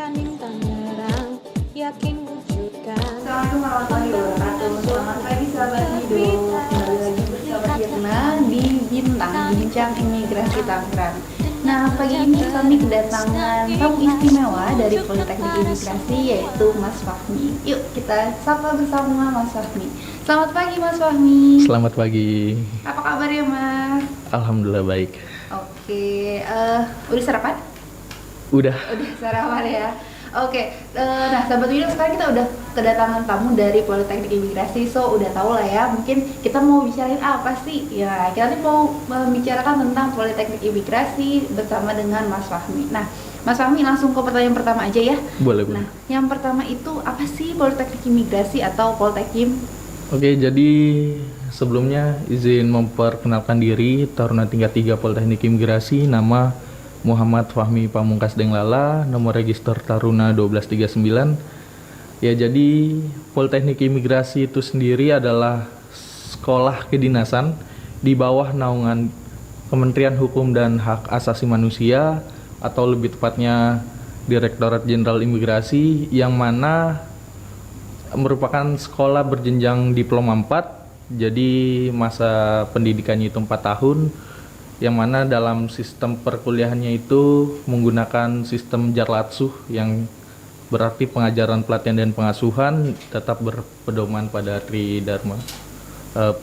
Janin Tangerang, yakin wujudkan. Assalamualaikum warahmatullahi wabarakatuh. Selamat pagi sahabat hidup. Kembali lagi bersama Irna di Bincang Imigrasi Tangerang. Nah, pagi ini kami kedatangan tamu istimewa dari Politeknik Imigrasi, yaitu Mas Fahmi. Yuk kita sapa bersama Mas Fahmi. Selamat pagi Mas Fahmi. Selamat pagi. Apa kabarnya Mas? Alhamdulillah baik. Oke, udah sarapan? Udah. Udah sarapan ya. Oke, nah sahabat video sekarang kita udah kedatangan tamu dari Politeknik Imigrasi, so udah tau lah ya. Mungkin kita mau bicarain apa sih? Ya, kita nih mau membicarakan tentang Politeknik Imigrasi bersama dengan Mas Fahmi. Nah, Mas Fahmi langsung ke pertanyaan pertama aja ya. Boleh. Nah, yang pertama itu apa sih Politeknik Imigrasi atau Poltekim? Oke, jadi sebelumnya izin memperkenalkan diri. Taruna tingkat 3 Politeknik Imigrasi, nama Muhammad Fahmi Pamungkas Denglala, nomor register Taruna 1239. Ya, jadi Politeknik Imigrasi itu sendiri adalah sekolah kedinasan di bawah naungan Kementerian Hukum dan Hak Asasi Manusia, atau lebih tepatnya Direktorat Jenderal Imigrasi, yang mana merupakan sekolah berjenjang diploma 4. Jadi masa pendidikannya itu 4 tahun, yang mana dalam sistem perkuliahannya itu menggunakan sistem Jarlatsuh, yang berarti pengajaran, pelatihan, dan pengasuhan tetap berpedoman pada Tridharma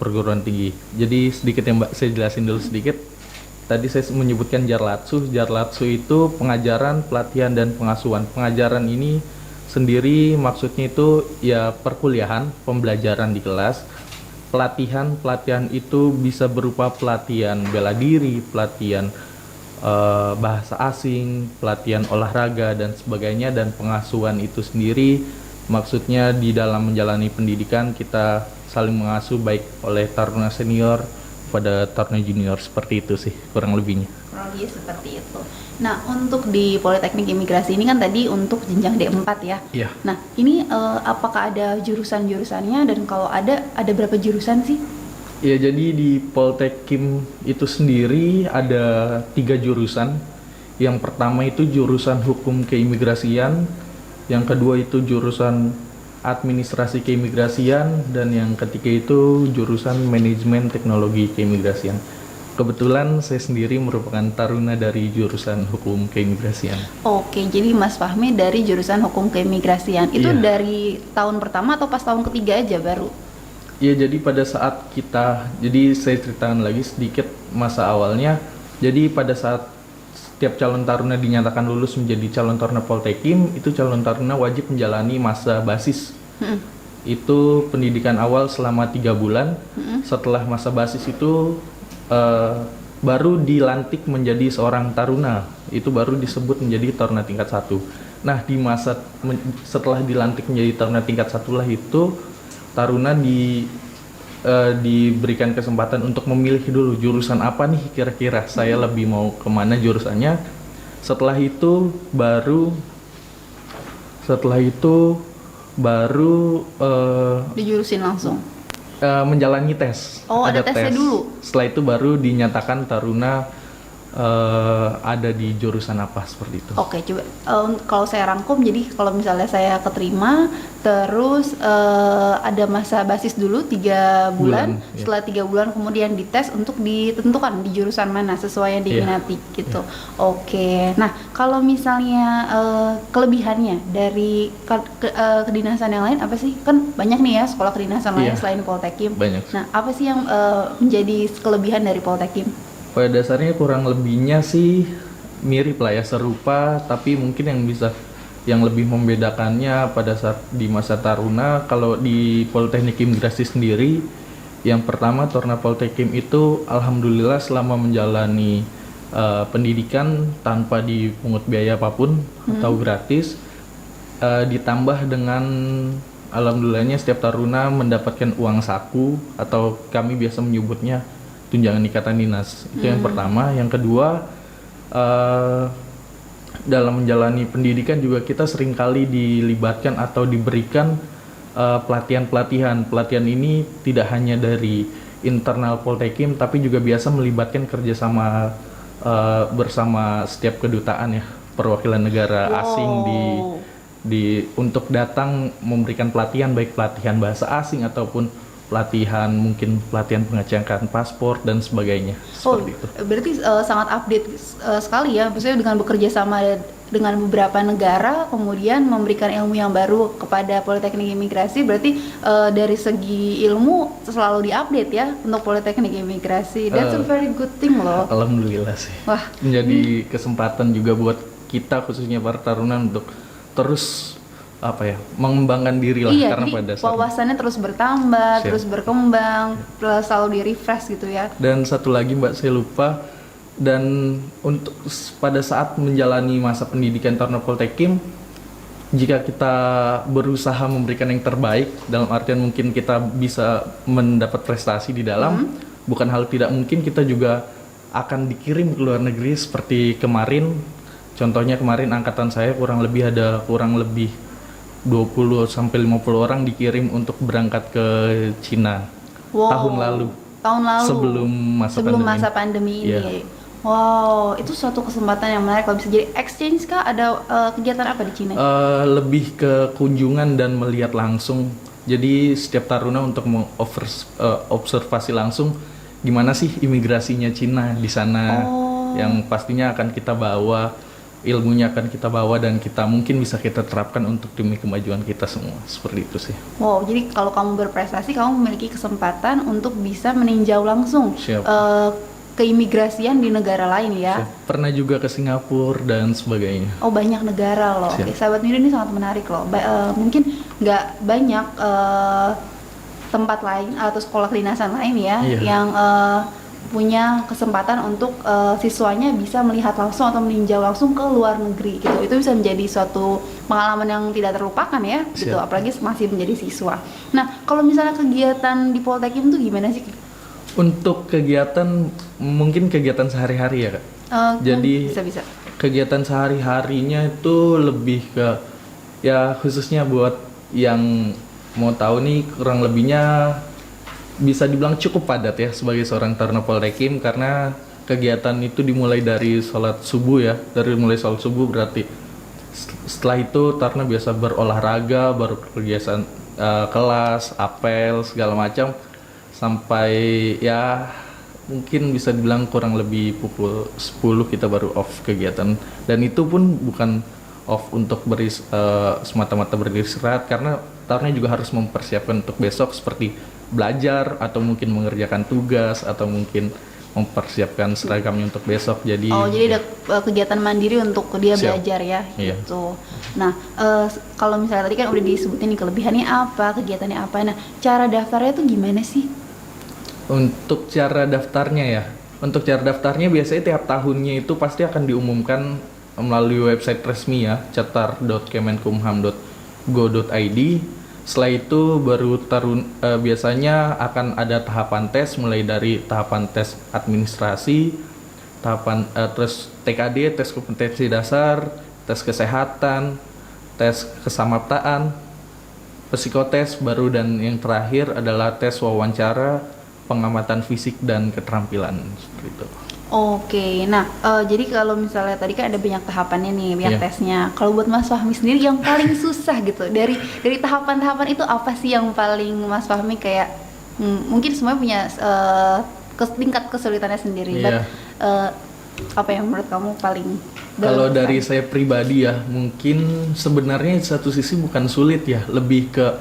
perguruan tinggi. Jadi sedikit ya Mbak, saya jelasin dulu sedikit. Tadi saya menyebutkan Jarlatsuh. Jarlatsuh itu pengajaran, pelatihan, dan pengasuhan. Pengajaran ini sendiri maksudnya itu ya perkuliahan, pembelajaran di kelas. Pelatihan itu bisa berupa pelatihan bela diri, pelatihan bahasa asing, pelatihan olahraga, dan sebagainya. Dan pengasuhan itu sendiri maksudnya di dalam menjalani pendidikan kita saling mengasuh, baik oleh taruna senior pada taruna junior. Seperti itu sih kurang lebihnya. Kurang lebih seperti itu. Nah, untuk di Politeknik Imigrasi ini kan tadi untuk jenjang D4 ya. Iya. Nah, ini apakah ada jurusan-jurusannya, dan kalau ada berapa jurusan sih? Ya, jadi di Poltekim itu sendiri ada 3 jurusan. Yang pertama itu jurusan Hukum Keimigrasian, yang kedua itu jurusan Administrasi Keimigrasian, dan yang ketiga itu jurusan Manajemen Teknologi Keimigrasian. Kebetulan saya sendiri merupakan taruna dari jurusan Hukum Keimigrasian. Oke, jadi Mas Fahmi dari jurusan Hukum Keimigrasian. Itu Iya. dari tahun pertama atau pas tahun ketiga aja baru? Iya, jadi pada saat jadi saya ceritakan lagi sedikit masa awalnya. Jadi pada saat setiap calon taruna dinyatakan lulus menjadi calon taruna Poltekim, itu calon taruna wajib menjalani masa basis. Itu pendidikan awal selama 3 bulan. Setelah masa basis itu baru dilantik menjadi seorang taruna. Itu baru disebut menjadi taruna tingkat 1. Nah, setelah dilantik menjadi taruna tingkat 1 lah itu taruna diberikan kesempatan untuk memilih dulu jurusan apa nih kira-kira saya lebih mau kemana jurusannya. Setelah itu baru Dijurusin langsung? menjalani tes. Oh, ada tesnya dulu? Setelah itu baru dinyatakan taruna ada di jurusan apa, seperti itu. Oke, coba kalau saya rangkum, jadi kalau misalnya saya keterima, terus ada masa basis dulu 3 bulan. Ya. Setelah 3 bulan kemudian dites untuk ditentukan di jurusan mana sesuai yang diminati gitu. Oke, nah kalau misalnya kelebihannya dari kedinasan yang lain apa sih? Kan banyak nih ya sekolah kedinasan lain selain Poltekim. Banyak. Nah, apa sih yang menjadi kelebihan dari Poltekim? Pada dasarnya kurang lebihnya sih mirip lah ya, serupa, tapi mungkin yang lebih membedakannya pada saat di masa taruna, kalau di Politeknik Imigrasi sendiri, yang pertama taruna Poltekim itu alhamdulillah selama menjalani pendidikan tanpa dipungut biaya apapun atau gratis, ditambah dengan alhamdulillahnya setiap taruna mendapatkan uang saku, atau kami biasa menyebutnya tunjangan ikatan dinas. Itu yang pertama. Yang kedua, dalam menjalani pendidikan juga kita seringkali dilibatkan atau diberikan pelatihan-pelatihan. Pelatihan ini tidak hanya dari internal Poltekim, tapi juga biasa melibatkan kerjasama bersama setiap kedutaan ya. perwakilan negara Wow. asing di untuk datang memberikan pelatihan, baik pelatihan bahasa asing ataupun pelatihan mungkin pelatihan pengecekan paspor dan sebagainya, Oh, seperti itu. berarti sangat update sekali ya, maksudnya dengan bekerja sama dengan beberapa negara, kemudian memberikan ilmu yang baru kepada Politeknik Imigrasi, berarti dari segi ilmu selalu diupdate ya untuk Politeknik Imigrasi. That's a very good thing loh. Alhamdulillah sih. Wah, Menjadi kesempatan juga buat kita khususnya para taruna untuk terus mengembangkan diri lah, iya, karena jadi pada dasarnya. wawasannya terus bertambah, Siap. terus berkembang, selalu di-refresh gitu ya. Dan satu lagi Mbak, saya lupa, dan untuk pada saat menjalani masa pendidikan Taruna Poltekim, jika kita berusaha memberikan yang terbaik, dalam artian mungkin kita bisa mendapat prestasi di dalam, bukan hal tidak mungkin kita juga akan dikirim ke luar negeri seperti kemarin. Contohnya kemarin angkatan saya kurang lebih 20 sampai 50 orang dikirim untuk berangkat ke Cina. Wow. Tahun lalu. Sebelum masa pandemi. ini. Iya. Wow, itu suatu kesempatan yang menarik. Kalau bisa jadi exchange kah? Ada kegiatan apa di Cina? Lebih ke kunjungan dan melihat langsung. Jadi setiap taruna untuk observasi langsung gimana sih imigrasinya Cina di sana, yang pastinya akan kita bawa, ilmunya akan kita bawa, dan kita mungkin bisa kita terapkan untuk demi kemajuan kita semua. Seperti itu sih. Wow, jadi kalau kamu berprestasi, kamu memiliki kesempatan untuk bisa meninjau langsung Siap. keimigrasian di negara lain ya. Pernah juga ke Singapura dan sebagainya. Oh, banyak negara loh. Siap. Oke, sahabat Mido ini sangat menarik loh. Mungkin nggak banyak tempat lain atau sekolah kedinasan lain ya Iya. yang punya kesempatan untuk siswanya bisa melihat langsung atau meninjau langsung ke luar negeri gitu. Itu bisa menjadi suatu pengalaman yang tidak terlupakan ya gitu, Siap. apalagi masih menjadi siswa. Nah, kalau misalnya kegiatan di Poltekim itu gimana sih? Untuk kegiatan, mungkin kegiatan sehari-hari ya Kak. Jadi bisa. kegiatan sehari-harinya itu lebih ke, ya khususnya buat yang mau tahu nih, kurang lebihnya bisa dibilang cukup padat ya sebagai seorang taruna Poltekim, karena kegiatan itu dimulai dari sholat subuh ya. Dari mulai sholat subuh berarti setelah itu taruna biasa berolahraga, baru kegiatan kelas, apel, segala macam, sampai ya mungkin bisa dibilang kurang lebih pukul 10 kita baru off kegiatan. Dan itu pun bukan off untuk semata-mata beristirahat, karena taruna juga harus mempersiapkan untuk besok, seperti belajar atau mungkin mengerjakan tugas atau mungkin mempersiapkan seragamnya untuk besok. Jadi jadi ada kegiatan mandiri untuk dia Siap. belajar ya Iya. gitu. Nah, kalau misalnya tadi kan udah disebutin nih kelebihannya apa, kegiatannya apa. Nah, cara daftarnya tuh gimana sih? untuk cara daftarnya ya, untuk cara daftarnya biasanya tiap tahunnya itu pasti akan diumumkan melalui website resmi ya, cetar.kemenkumham.go.id. Setelah itu baru biasanya akan ada tahapan tes, mulai dari tahapan tes administrasi, tahapan tes TKD, tes kompetensi dasar, tes kesehatan, tes kesamaptaan, psikotes baru, dan yang terakhir adalah tes wawancara, pengamatan fisik dan keterampilan, seperti itu. Oke, nah jadi kalau misalnya tadi kan ada banyak tahapannya nih, banyak Iya. tesnya. Kalau buat Mas Fahmi sendiri yang paling susah gitu dari tahapan-tahapan itu apa sih yang paling Mas Fahmi kayak mungkin semuanya punya tingkat kesulitannya sendiri. Iya. But, apa yang menurut kamu paling Kalau berat? dari saya pribadi ya, mungkin sebenarnya satu sisi bukan sulit ya, lebih ke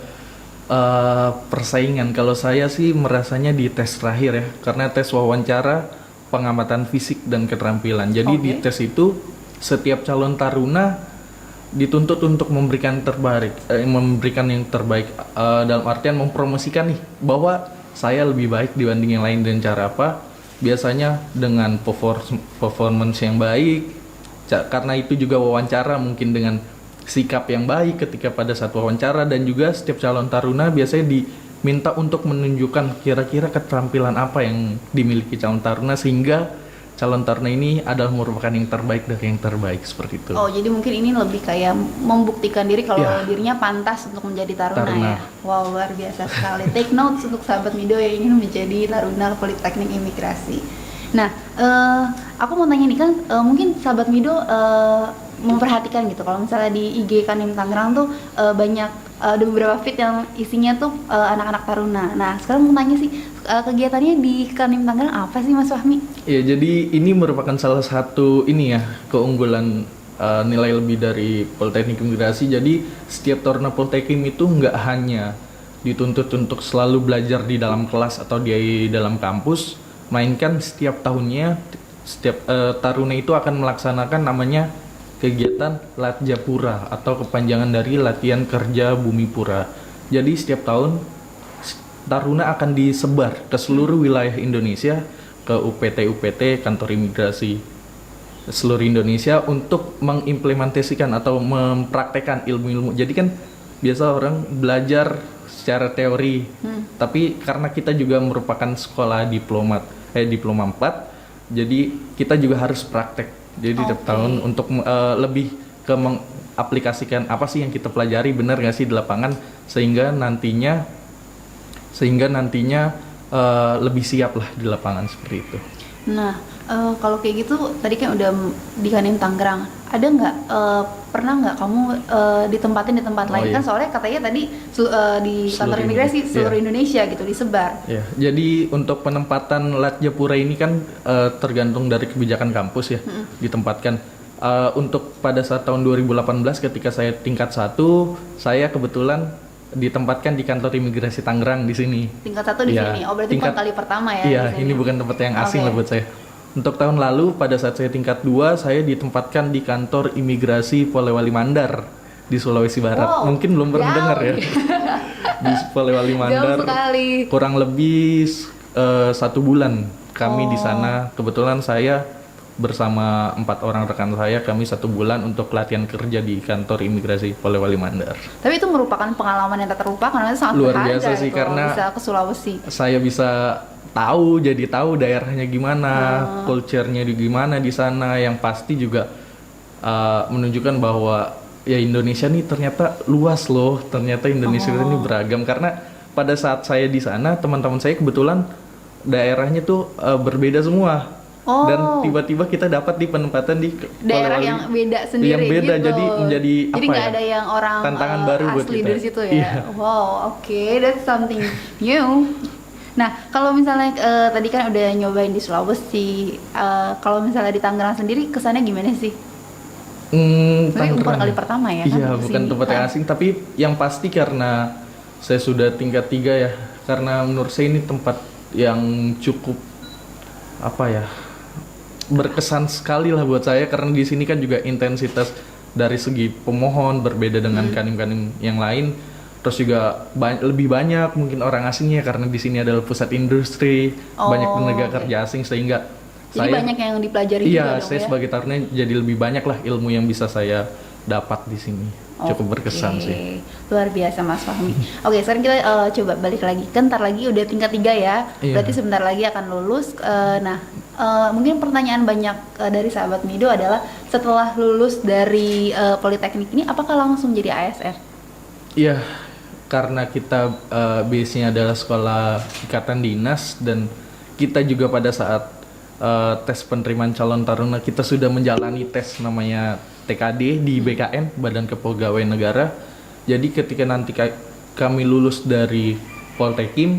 persaingan. Kalau saya sih merasanya di tes terakhir ya, karena tes wawancara, pengamatan fisik dan keterampilan. Jadi di tes itu setiap calon taruna dituntut untuk memberikan yang terbaik, dalam artian mempromosikan nih bahwa saya lebih baik dibanding yang lain. Dan cara apa? Biasanya dengan performance yang baik, karena itu juga wawancara, mungkin dengan sikap yang baik ketika pada saat wawancara. Dan juga setiap calon taruna biasanya diminta untuk menunjukkan kira-kira keterampilan apa yang dimiliki calon taruna, sehingga calon taruna ini adalah merupakan yang terbaik dari yang terbaik, seperti itu. Oh, jadi mungkin ini lebih kayak membuktikan diri kalau Ya. dirinya pantas untuk menjadi taruna Taruna. ya. Wow, luar biasa sekali. Take notes untuk sahabat Mido yang ingin menjadi taruna Politeknik Imigrasi. Nah, aku mau tanya nih kan, mungkin sahabat Mido memperhatikan gitu. Kalau misalnya di IG Kanim Tangerang tuh banyak ada beberapa feed yang isinya tuh anak-anak taruna. Nah, sekarang mau tanya sih kegiatannya di Kanim Tangerang apa sih Mas Fahmi? Ya, jadi ini merupakan salah satu ini ya keunggulan nilai lebih dari Politeknik Imigrasi. Jadi setiap Taruna Poltekim itu nggak hanya dituntut untuk selalu belajar di dalam kelas atau di dalam kampus, melainkan setiap tahunnya setiap Taruna itu akan melaksanakan namanya kegiatan Latjapura atau kepanjangan dari Latihan Kerja Bumi Pura. Jadi setiap tahun Taruna akan disebar ke seluruh wilayah Indonesia, ke UPT kantor imigrasi seluruh Indonesia untuk mengimplementasikan atau mempraktekkan ilmu-ilmu. Jadi kan biasa orang belajar secara teori, tapi karena kita juga merupakan sekolah diploma 4, jadi kita juga harus praktek. Jadi tiap tahun untuk lebih ke mengaplikasikan apa sih yang kita pelajari, benar nggak sih di lapangan, sehingga nantinya lebih siap lah di lapangan seperti itu. Nah, kalau kayak gitu tadi kan udah di Kanim Tangerang, ada nggak pernah nggak kamu ditempatin di tempat lain? Iya. Kan soalnya katanya tadi di kantor imigrasi seluruh Indonesia gitu disebar. Ya, jadi untuk penempatan Latjapura ini kan tergantung dari kebijakan kampus ya, ditempatkan. Untuk pada saat tahun 2018 ketika saya tingkat 1, saya kebetulan ditempatkan di kantor imigrasi Tangerang di sini. Tingkat 1 di Ya, sini. Oh, berarti bukan kali pertama ya? Iya, di sini. ini bukan tempat yang asing lah buat saya. Untuk tahun lalu pada saat saya tingkat 2, saya ditempatkan di kantor imigrasi Polewali Mandar di Sulawesi Barat. Wow, Mungkin belum pernah jauh. dengar ya. Di Polewali Mandar. Jauh sekali. Kurang lebih 1 bulan kami di sana. Kebetulan saya bersama 4 orang rekan saya, kami 1 bulan untuk latihan kerja di kantor imigrasi Polewali Mandar. Tapi itu merupakan pengalaman yang tak terlupakan karena sangat Luar berharga biasa sih, itu, karena bisa ke Sulawesi. Saya bisa jadi tahu daerahnya gimana, culture-nya gimana di sana. Yang pasti juga menunjukkan bahwa ya Indonesia nih ternyata luas loh, ternyata Indonesia ini beragam. Karena pada saat saya di sana, teman-teman saya kebetulan daerahnya tuh berbeda semua. Dan tiba-tiba kita dapat di penempatan di daerah Polewali yang beda sendiri yang beda, gitu. jadi menjadi jadi nggak ada yang orang tantangan baru buat asli kita dari situ ya. Iya. Wow, oke, that's something new. Nah, kalau misalnya tadi kan udah nyobain di Sulawesi, kalau misalnya di Tangerang sendiri kesannya gimana sih? Tapi bukan kali pertama ya? Iya, kan, bukan tempat yang asing, tapi yang pasti karena saya sudah tingkat 3 ya, karena menurut saya ini tempat yang cukup berkesan sekali lah buat saya, karena di sini kan juga intensitas dari segi pemohon berbeda dengan kanim-kanim yang lain. Terus juga lebih banyak mungkin orang asingnya karena di sini adalah pusat industri, banyak tenaga kerja asing, sehingga jadi banyak yang dipelajari juga dong, saya sebagai taruna jadi lebih banyak lah ilmu yang bisa saya dapat di sini. Cukup berkesan sih. Luar biasa Mas Fahmi. Oke, sekarang kita coba balik lagi. Kan ntar lagi udah tingkat 3 ya. Berarti sebentar lagi akan lulus. Mungkin pertanyaan banyak dari sahabat Mido adalah setelah lulus dari Politeknik ini apakah langsung jadi ASN? Iya, karena kita base-nya adalah sekolah ikatan dinas, dan kita juga pada saat tes penerimaan calon taruna kita sudah menjalani tes namanya TKD di BKN, Badan Kepegawaian Negara. Jadi ketika nanti kami lulus dari Poltekim,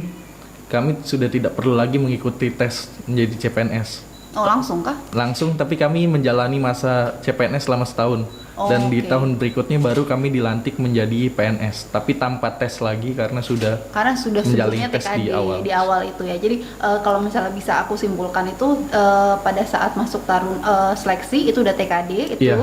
kami sudah tidak perlu lagi mengikuti tes menjadi CPNS. Oh, langsung kah? Langsung, tapi kami menjalani masa CPNS selama setahun. Dan di tahun berikutnya baru kami dilantik menjadi PNS, tapi tanpa tes lagi karena sudah menjalani sebelumnya tes TKD di awal itu ya. Jadi kalau misalnya bisa aku simpulkan itu pada saat masuk seleksi itu udah TKD itu,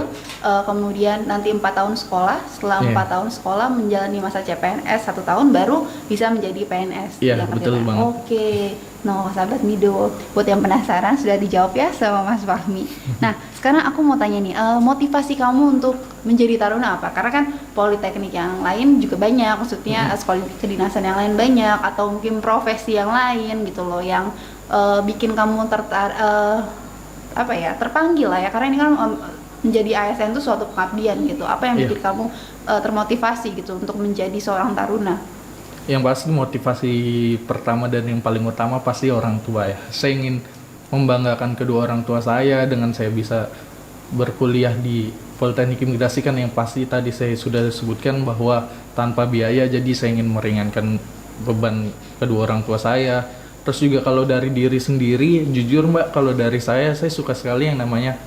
kemudian nanti 4 tahun sekolah, setelah 4 tahun sekolah menjalani masa CPNS 1 tahun baru bisa menjadi PNS. Iya, betul banget. Oke. No, sahabat Mido, buat yang penasaran sudah dijawab ya sama Mas Fahmi. Nah, sekarang aku mau tanya nih, motivasi kamu untuk menjadi taruna apa? Karena kan politeknik yang lain juga banyak, maksudnya sekolah kedinasan yang lain banyak, atau mungkin profesi yang lain gitu loh, yang bikin kamu terpanggil lah ya. Karena ini kan menjadi ASN itu suatu pengabdian gitu. Apa yang bikin kamu termotivasi gitu untuk menjadi seorang taruna? Yang pasti motivasi pertama dan yang paling utama pasti orang tua ya. Saya ingin membanggakan kedua orang tua saya dengan saya bisa berkuliah di Politeknik Imigrasi kan yang pasti tadi saya sudah sebutkan bahwa tanpa biaya, jadi saya ingin meringankan beban kedua orang tua saya. Terus juga kalau dari diri sendiri, jujur Mbak, kalau dari saya suka sekali yang namanya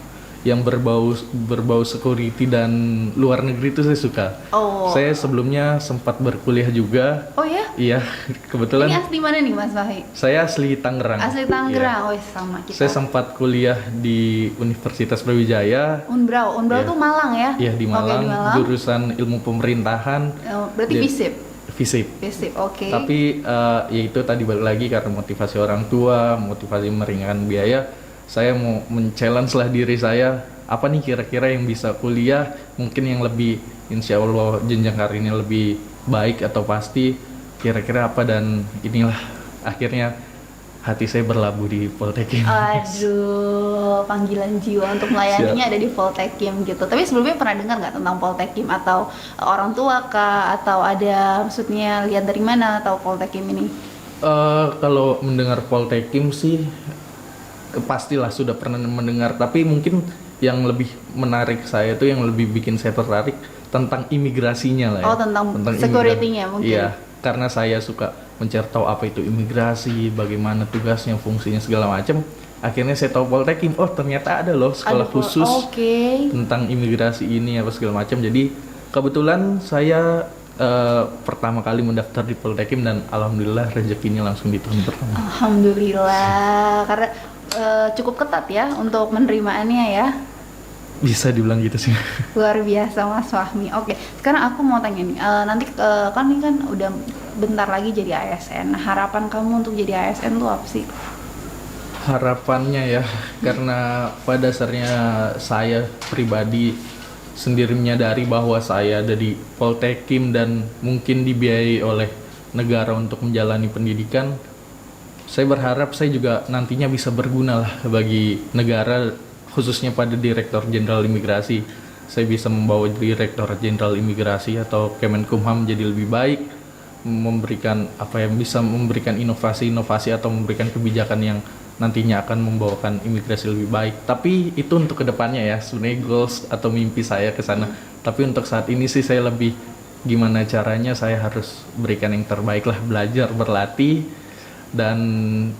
yang berbau security dan luar negeri itu saya suka. Oh. Saya sebelumnya sempat berkuliah juga. Oh ya? Iya, kebetulan. Ini asli mana nih Mas Wahid? Saya asli Tangerang. Asli Tangerang. Oh sama kita. Saya sempat kuliah di Universitas Brawijaya. Unbrau Iya. tuh Malang ya? Iya di Oke, Malang, di Malang. jurusan ilmu pemerintahan. Oh, berarti Jadi- FISIP. FISIP. Oke. Tapi ya itu tadi balik lagi karena motivasi orang tua, motivasi meringankan biaya, saya mau men-challenge lah diri saya, apa nih kira-kira yang bisa kuliah, mungkin yang lebih insya Allah jenjang karirnya lebih baik atau pasti, kira-kira apa, dan inilah akhirnya hati saya berlabuh di Poltekkim. Aduh, panggilan jiwa untuk melayaninya ada di Poltekkim gitu. Tapi sebelumnya pernah dengar nggak tentang Poltekkim, atau orang tua kah, atau ada maksudnya lihat dari mana tahu Poltekkim ini? Kalau mendengar Poltekkim sih pastilah sudah pernah mendengar, tapi mungkin yang lebih menarik saya itu yang lebih bikin saya tertarik tentang imigrasinya lah ya. Oh, tentang security-nya mungkin. Iya, karena saya suka mencari tahu apa itu imigrasi, bagaimana tugasnya, fungsinya segala macam. Akhirnya saya tahu Poltekkim, oh ternyata ada loh sekolah khusus tentang imigrasi ini apa segala macam. Jadi kebetulan saya pertama kali mendaftar di Poltekkim dan alhamdulillah rezekinya langsung di tahun pertama. Alhamdulillah, karena cukup ketat ya untuk penerimaannya ya. Bisa dibilang gitu sih. Luar biasa Mas Fahmi. Oke, sekarang aku mau tanya nih, nanti kan ini kan udah bentar lagi jadi ASN. Nah, harapan kamu untuk jadi ASN tuh apa sih? Harapannya ya, karena pada dasarnya saya pribadi sendiri menyadari bahwa saya ada di Poltekkim dan mungkin dibiayai oleh negara untuk menjalani pendidikan. Saya berharap saya juga nantinya bisa berguna lah bagi negara, khususnya pada Direktur Jenderal Imigrasi. Saya bisa membawa Direktur Jenderal Imigrasi atau Kemenkumham jadi lebih baik, memberikan bisa memberikan inovasi-inovasi atau memberikan kebijakan yang nantinya akan membawakan imigrasi lebih baik. Tapi itu untuk kedepannya ya, sebenarnya goals atau mimpi saya ke sana. Tapi untuk saat ini sih saya lebih gimana caranya saya harus berikan yang terbaik lah, belajar, berlatih, dan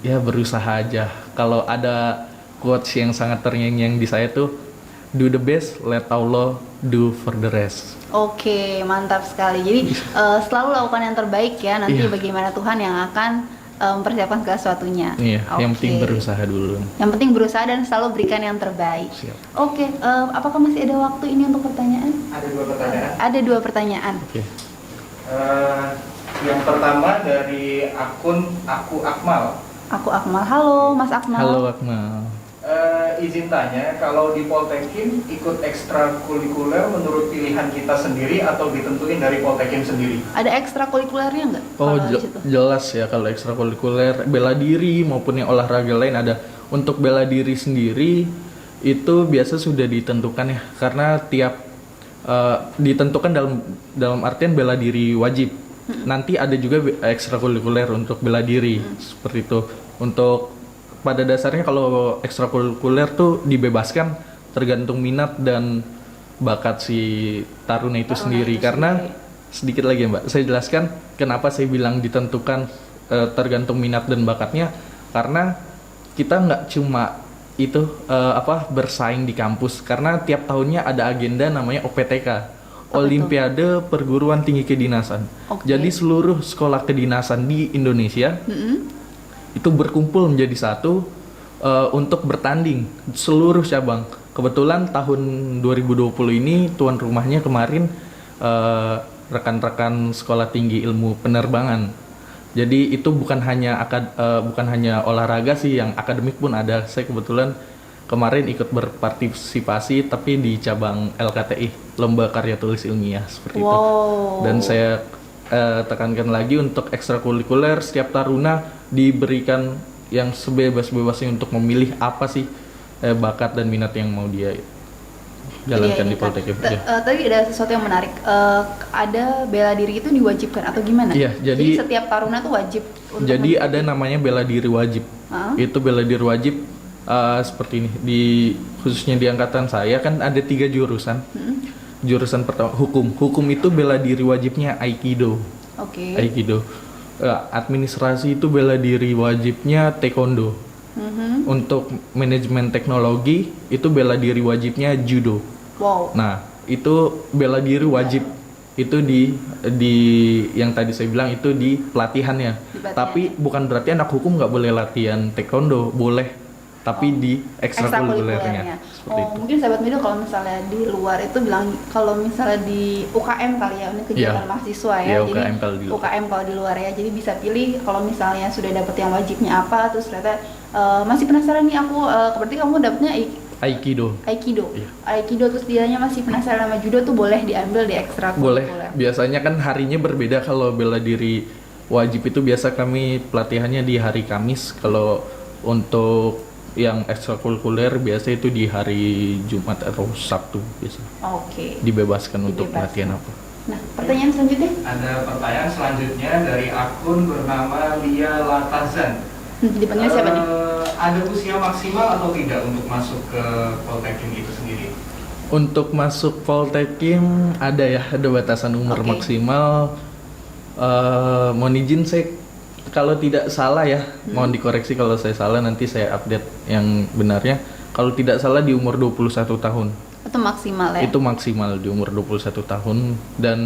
ya berusaha aja. Kalau ada quotes yang sangat terngiang-ngiang di saya tuh, do the best, let Allah do for the rest. Oke, mantap sekali. Jadi selalu lakukan yang terbaik ya. Nanti Iya. bagaimana Tuhan yang akan mempersiapkan segala sesuatunya. Iya, yang Oke. penting berusaha dulu. Yang penting berusaha dan selalu berikan yang terbaik. Siap. Oke, apakah masih ada waktu ini untuk pertanyaan? Ada 2 pertanyaan. Ada 2 pertanyaan. Oke. Yang pertama dari akun Aku Akmal. Aku Akmal. Halo, Mas Akmal. Halo Akmal. Izin tanya, kalau di Poltekkim ikut ekstrakurikuler menurut pilihan kita sendiri atau ditentuin dari Poltekkim sendiri? Ada ekstrakurikulernya nggak? Oh, kalau di situ? jelas ya, kalau ekstrakurikuler bela diri maupun yang olahraga lain ada. Untuk bela diri sendiri itu biasa sudah ditentukan ya, karena tiap ditentukan dalam artian bela diri wajib. Nanti ada juga ekstrakurikuler untuk bela diri seperti itu. Untuk pada dasarnya kalau ekstrakurikuler tuh dibebaskan tergantung minat dan bakat si taruna itu sendiri. Karena sedikit lagi ya Mbak, saya jelaskan kenapa saya bilang ditentukan tergantung minat dan bakatnya. Karena kita nggak cuma itu bersaing di kampus, karena tiap tahunnya ada agenda namanya OPTK, Olimpiade Perguruan Tinggi Kedinasan. Oke. Jadi seluruh sekolah kedinasan di Indonesia itu berkumpul menjadi satu untuk bertanding seluruh cabang. Kebetulan tahun 2020 ini tuan rumahnya kemarin rekan-rekan Sekolah Tinggi Ilmu Penerbangan. Jadi itu bukan hanya olahraga sih, yang akademik pun ada. Saya kebetulan kemarin ikut berpartisipasi tapi di cabang LKTI, Lomba Karya Tulis Ilmiah seperti itu. Dan saya tekankan lagi untuk ekstrakurikuler, setiap taruna diberikan yang sebebas-bebasnya untuk memilih apa sih bakat dan minat yang mau dia jalankan di Poltekkim. Tadi ada sesuatu yang menarik. Ada bela diri itu diwajibkan atau gimana? Iya, jadi setiap taruna tuh wajib. Jadi ada namanya bela diri wajib. Itu bela diri wajib Seperti ini, khususnya di angkatan saya kan ada 3 jurusan. Jurusan pertama hukum itu bela diri wajibnya Aikido. Oke. Aikido. Administrasi itu bela diri wajibnya Taekwondo. Untuk manajemen teknologi itu bela diri wajibnya Judo. Wow. Nah, itu bela diri wajib itu di yang tadi saya bilang itu di pelatihannya. Tapi bukan berarti anak hukum nggak boleh latihan Taekwondo, boleh. Tapi di ekstrakurikulernya. Mungkin sahabat Mido kalau misalnya di luar itu bilang kalau misalnya di UKM kali ya, ini kegiatan mahasiswa ya. Jadi UKM kalau di luar ya. Jadi bisa pilih kalau misalnya sudah dapet yang wajibnya apa, terus ternyata masih penasaran nih aku, berarti kamu dapetnya Aikido. Iya. Aikido terus dianya masih penasaran sama Judo tuh boleh diambil di ekstrakurikuler. Boleh. Biasanya kan harinya berbeda. Kalau bela diri wajib itu biasa kami pelatihannya di hari Kamis. Kalau untuk yang ekstrakurikuler biasa itu di hari Jumat atau Sabtu biasa. Oke. Dibebaskan untuk pelatihan apa. Nah, pertanyaan selanjutnya? Ada pertanyaan selanjutnya dari akun bernama Lia Latazan. Dipanggil siapa nih? Ada usia maksimal atau tidak untuk masuk ke Poltekkim itu sendiri? Untuk masuk Poltekkim ada batasan umur maksimal. Mohon izin saya kalau tidak salah ya, mohon dikoreksi kalau saya salah, nanti saya update yang benarnya. Kalau tidak salah di umur 21 tahun. Itu maksimal ya? Itu maksimal di umur 21 tahun dan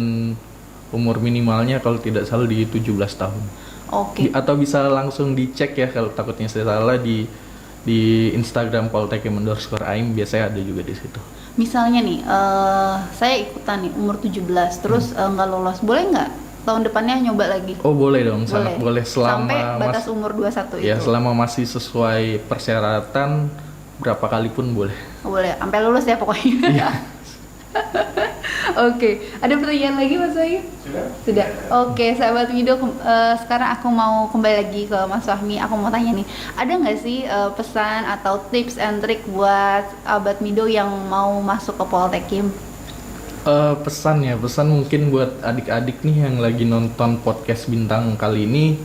umur minimalnya kalau tidak salah di 17 tahun. Oke. Atau bisa langsung dicek ya kalau takutnya saya salah di Instagram Poltekkim_AIM biasanya ada juga di situ. Misalnya nih, saya ikutan nih umur 17 terus nggak lolos, boleh nggak tahun depannya nyoba lagi? Oh boleh dong, sangat boleh selama sampai batas umur 21 itu. Ya selama masih sesuai persyaratan berapa kali pun boleh. Boleh, sampai lulus ya pokoknya. Iya. Oke, ada pertanyaan lagi Mas Wahyu? Sudah. Oke, sahabat Mido, sekarang aku mau kembali lagi ke Mas Fahmi. Aku mau tanya nih, ada nggak sih pesan atau tips and trick buat sahabat Mido yang mau masuk ke Poltekkim? Pesan mungkin buat adik-adik nih yang lagi nonton podcast Bintang kali ini.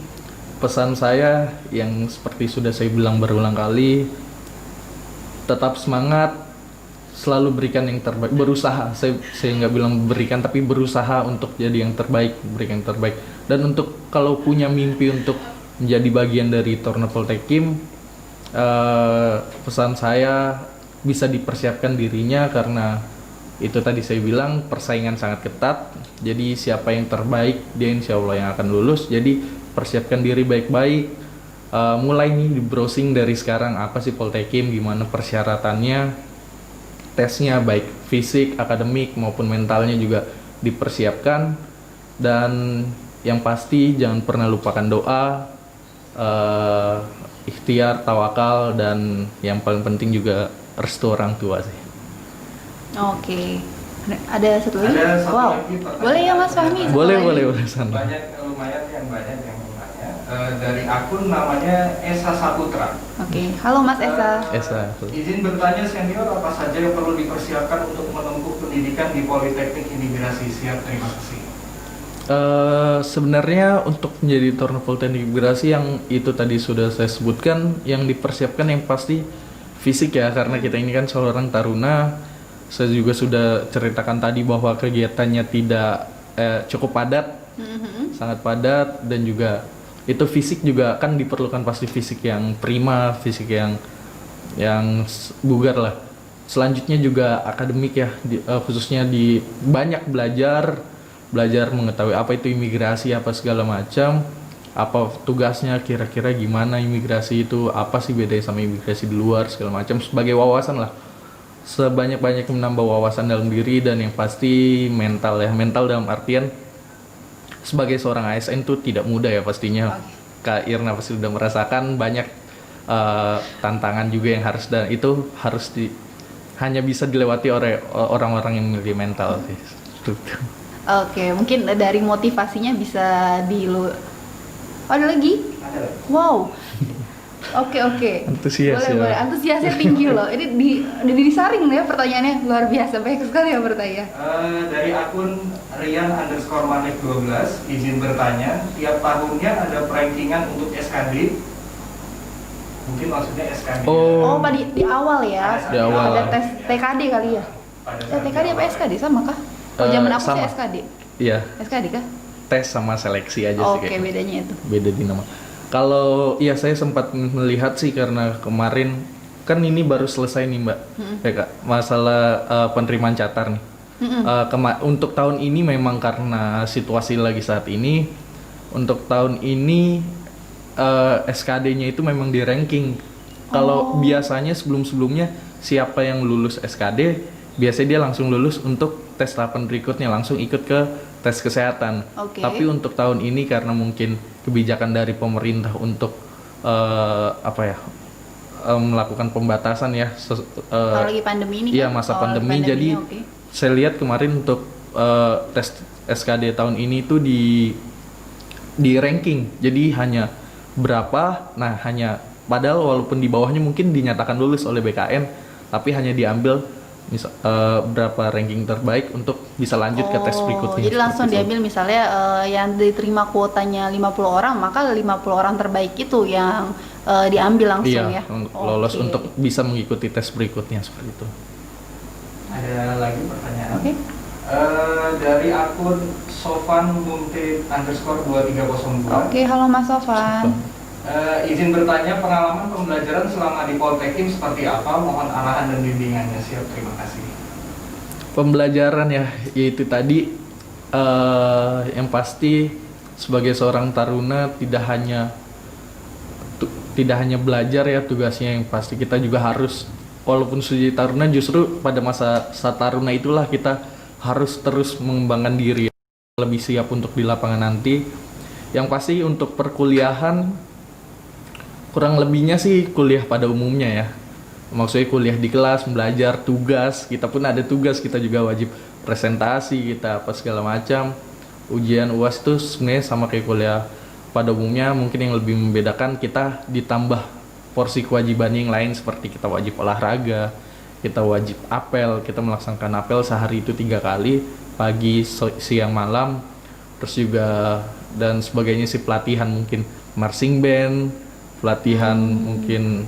Pesan saya yang seperti sudah saya bilang berulang kali, tetap semangat, selalu berikan yang terbaik, berusaha. Saya nggak bilang berikan, tapi berusaha untuk jadi yang terbaik, berikan yang terbaik. Dan untuk kalau punya mimpi untuk menjadi bagian dari Torna Poltekkim, pesan saya bisa dipersiapkan dirinya karena itu tadi saya bilang persaingan sangat ketat. Jadi siapa yang terbaik dia insya Allah yang akan lulus. Jadi persiapkan diri baik-baik. Mulai nih di browsing dari sekarang apa sih Poltekkim, gimana persyaratannya, tesnya baik fisik, akademik maupun mentalnya juga dipersiapkan. Dan yang pasti jangan pernah lupakan doa, ikhtiar, tawakal, dan yang paling penting juga restu orang tua sih. Oke. Ada satu lagi? Ada satu lagi boleh ya Mas Fahmi? Boleh Sandra. Lumayan yang banyak yang bertanya. Dari akun namanya Esa Saputra. Oke. Halo Mas Esa. Izin bertanya senior, apa saja yang perlu dipersiapkan untuk menempuh pendidikan di Politeknik Imigrasi? Siap, terima kasih. Sebenarnya untuk menjadi Torna Politeknik Imigrasi yang itu tadi sudah saya sebutkan, yang dipersiapkan yang pasti fisik ya, karena kita ini kan seorang taruna. Saya juga sudah ceritakan tadi bahwa kegiatannya tidak cukup padat, sangat padat, dan juga itu fisik juga kan diperlukan pasti fisik yang prima, fisik yang bugar lah. Selanjutnya juga akademik ya, khususnya di banyak belajar mengetahui apa itu imigrasi, apa segala macam, apa tugasnya, kira-kira gimana imigrasi itu, apa sih bedanya sama imigrasi di luar segala macam, sebagai wawasan lah. Sebanyak-banyak menambah wawasan dalam diri, dan yang pasti mental ya, mental dalam artian sebagai seorang ASN itu tidak mudah ya pastinya. Kak Irna pasti sudah merasakan banyak tantangan juga yang harus, dan itu harus hanya bisa dilewati oleh orang-orang yang memiliki mental sih. Oke, mungkin dari motivasinya bisa ada lagi? Wow. Oke. Antusias boleh. Antusiasnya tinggi loh. Ini disaring ya pertanyaannya, luar biasa, banyak sekali yang bertanya. Dari akun Rian_Manek12 , izin bertanya, tiap tahunnya ada rankingan untuk SKD. Apakah SKD itu akan dilakukan secara berkala atau secara bertahap? Apakah SKD itu akan dilakukan secara berkala atau secara bertahap? Terima kasih. Untuk SKD Mungkin maksudnya SKD. Oh, di awal ya. Di awal. Ada tes TKD kali ya. TKD apa SKD sama kah? Oh, zaman aku sama. sih SKD. Iya, SKD kah? tes sama seleksi aja sih Oke, kayaknya. bedanya itu. Beda di nama. Kalau iya saya sempat melihat sih karena kemarin kan ini baru selesai nih Mbak, ya Kak, masalah penerimaan catar nih. Untuk tahun ini memang karena situasi lagi saat ini, untuk tahun ini SKD-nya itu memang di ranking. Kalau biasanya sebelum-sebelumnya siapa yang lulus SKD, biasanya dia langsung lulus untuk tes tahapan berikutnya, langsung ikut ke tes kesehatan. Oke. Tapi untuk tahun ini karena mungkin kebijakan dari pemerintah untuk melakukan pembatasan ya. Kalau lagi pandemi ini Iya, kan? masa Oh, pandemi. Jadi oke. saya lihat kemarin untuk tes SKD tahun ini itu di ranking. Jadi hanya berapa? Nah, hanya padahal walaupun di bawahnya mungkin dinyatakan lulus oleh BKN, tapi hanya diambil berapa ranking terbaik untuk bisa lanjut ke tes berikutnya. Jadi langsung seperti itu. diambil misalnya yang diterima kuotanya 50 orang, maka 50 orang terbaik itu yang diambil langsung Iya, ya. lolos Oke. untuk bisa mengikuti tes berikutnya seperti itu. Ada lagi pertanyaan? Oke. Dari akun Sofan_2302. Oke, halo Mas Sofan. Izin bertanya, pengalaman pembelajaran selama di Poltekim seperti apa? Mohon arahan dan bimbingannya. Siap, terima kasih. Pembelajaran ya, yaitu tadi yang pasti sebagai seorang taruna tidak hanya belajar ya tugasnya, yang pasti kita juga harus, walaupun sudah jadi taruna, justru pada masa taruna itulah kita harus terus mengembangkan diri, lebih siap untuk di lapangan nanti. Yang pasti untuk perkuliahan kurang lebihnya sih kuliah pada umumnya ya. Maksudnya kuliah di kelas, belajar, tugas, kita pun ada tugas, kita juga wajib presentasi, kita apa segala macam. Ujian UAS itu sebenarnya sama kayak kuliah pada umumnya, mungkin yang lebih membedakan kita ditambah porsi kewajiban yang lain, seperti kita wajib olahraga, kita wajib apel, kita melaksanakan apel sehari itu 3 kali, pagi, siang, malam, terus juga dan sebagainya sih, pelatihan mungkin marching band, pelatihan mungkin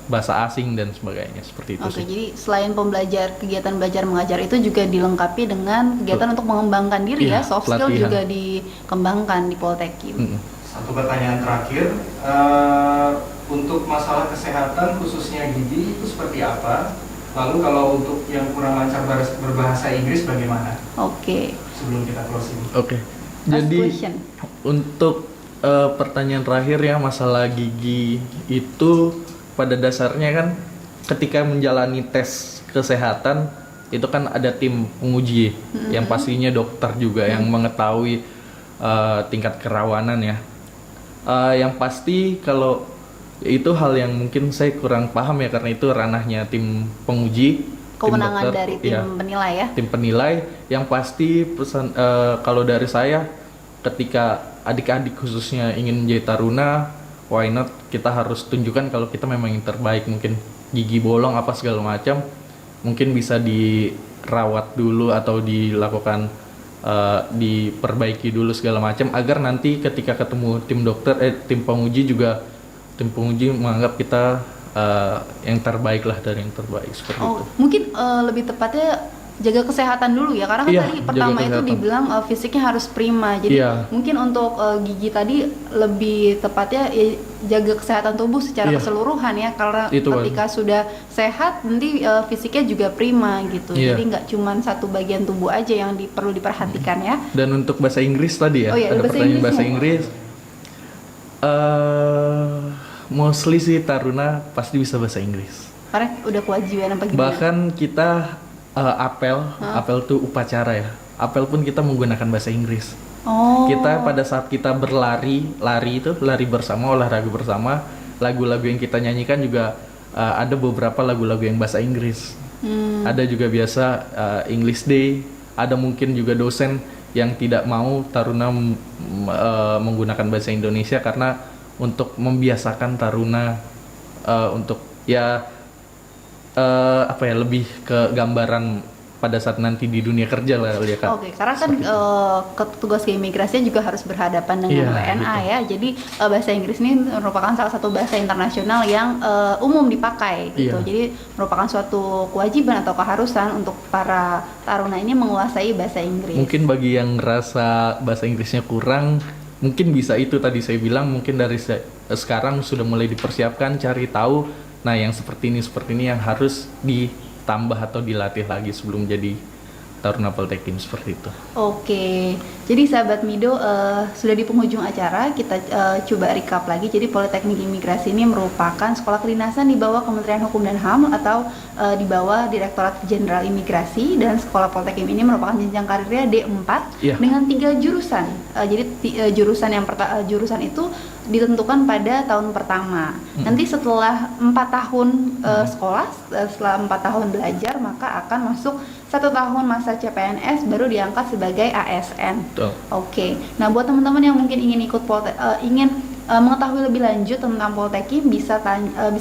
bahasa asing dan sebagainya, seperti itu Oke, sih. jadi selain kegiatan belajar mengajar itu juga dilengkapi dengan kegiatan untuk mengembangkan diri Iya, ya, soft skill pelatihan. juga dikembangkan di Poltekim. Satu pertanyaan terakhir, untuk masalah kesehatan khususnya gigi itu seperti apa? Lalu kalau untuk yang kurang lancar berbahasa Inggris bagaimana? Oke. Sebelum kita closing. Oke, Last jadi question. untuk pertanyaan terakhir ya, masalah gigi itu pada dasarnya kan ketika menjalani tes kesehatan itu kan ada tim penguji yang pastinya dokter juga yang mengetahui tingkat kerawanan ya. Yang pasti kalau itu hal yang mungkin saya kurang paham ya, karena itu ranahnya tim penguji, Kewenangan tim dokter, dari tim ya, penilai ya. tim penilai. Yang pasti pesan kalau dari saya, ketika adik-adik khususnya ingin menjadi taruna, why not kita harus tunjukkan kalau kita memang yang terbaik. Mungkin gigi bolong apa segala macam mungkin bisa dirawat dulu atau dilakukan diperbaiki dulu segala macam, agar nanti ketika ketemu tim dokter tim penguji juga, tim penguji menganggap kita yang terbaik lah, dari yang terbaik seperti itu. Mungkin lebih tepatnya jaga kesehatan dulu ya, karena kan Iya, tadi jaga pertama itu kesehatan. dibilang fisiknya harus prima. Jadi Iya. mungkin untuk gigi tadi lebih tepatnya ya, jaga kesehatan tubuh secara Iya. keseluruhan ya, karena Itu, ketika sudah sehat nanti fisiknya juga prima gitu. Iya. Jadi nggak cuma satu bagian tubuh aja yang perlu diperhatikan ya. Dan untuk bahasa Inggris tadi ya, Oh iya, ada bahasa pertanyaan Inggris bahasa mau. Inggris. Mostly sih taruna pasti bisa bahasa Inggris. Karena udah kewajiban apa gimana? Bahkan kita apel tuh upacara ya. Apel pun kita menggunakan bahasa Inggris. Oh. Kita pada saat kita berlari, lari bersama, olahraga bersama, lagu-lagu yang kita nyanyikan juga ada beberapa lagu-lagu yang bahasa Inggris. Ada juga biasa English Day, ada mungkin juga dosen yang tidak mau taruna menggunakan bahasa Indonesia karena untuk membiasakan taruna untuk ya lebih ke gambaran pada saat nanti di dunia kerja lah ya Kak. Oke, karena kan Seperti itu. petugas keimigrasian juga harus berhadapan dengan Iya, WNA betul. ya. Jadi bahasa Inggris ini merupakan salah satu bahasa internasional yang umum dipakai gitu. Iya. Jadi merupakan suatu kewajiban atau keharusan untuk para taruna ini menguasai bahasa Inggris. Mungkin bagi yang ngerasa bahasa Inggrisnya kurang, mungkin bisa itu tadi saya bilang, mungkin dari sekarang sudah mulai dipersiapkan, cari tahu. Nah, yang seperti ini yang harus ditambah atau dilatih lagi sebelum jadi Taruna Poltekim, seperti itu. Oke, jadi sahabat Mido, sudah di penghujung acara, kita coba recap lagi. Jadi Politeknik Imigrasi ini merupakan sekolah kedinasan di bawah Kementerian Hukum dan HAM atau di bawah Direktorat Jenderal Imigrasi, dan sekolah Poltekim ini merupakan jenjang karirnya D4 Iya. dengan 3 jurusan. Jadi jurusan itu ditentukan pada tahun pertama. Nanti setelah 4 tahun sekolah, setelah 4 tahun belajar, maka akan masuk 1 tahun masa CPNS baru diangkat sebagai ASN. Betul. Oke. Nah, buat teman-teman yang mungkin ingin ikut mengetahui lebih lanjut tentang Poltekim, bisa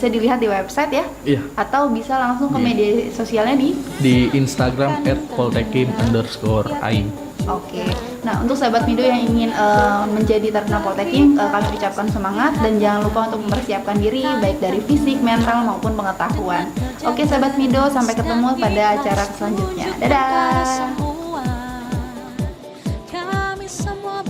dilihat di website ya, Iya. atau bisa langsung ke Iya. media sosialnya Di Instagram @poltekim_ai. Oke. Nah, untuk sahabat Mido yang ingin menjadi taruna Poltekim, kami ucapkan semangat dan jangan lupa untuk mempersiapkan diri baik dari fisik, mental maupun pengetahuan. Oke, sahabat Mido, sampai ketemu pada acara selanjutnya. Dadah. Kami semua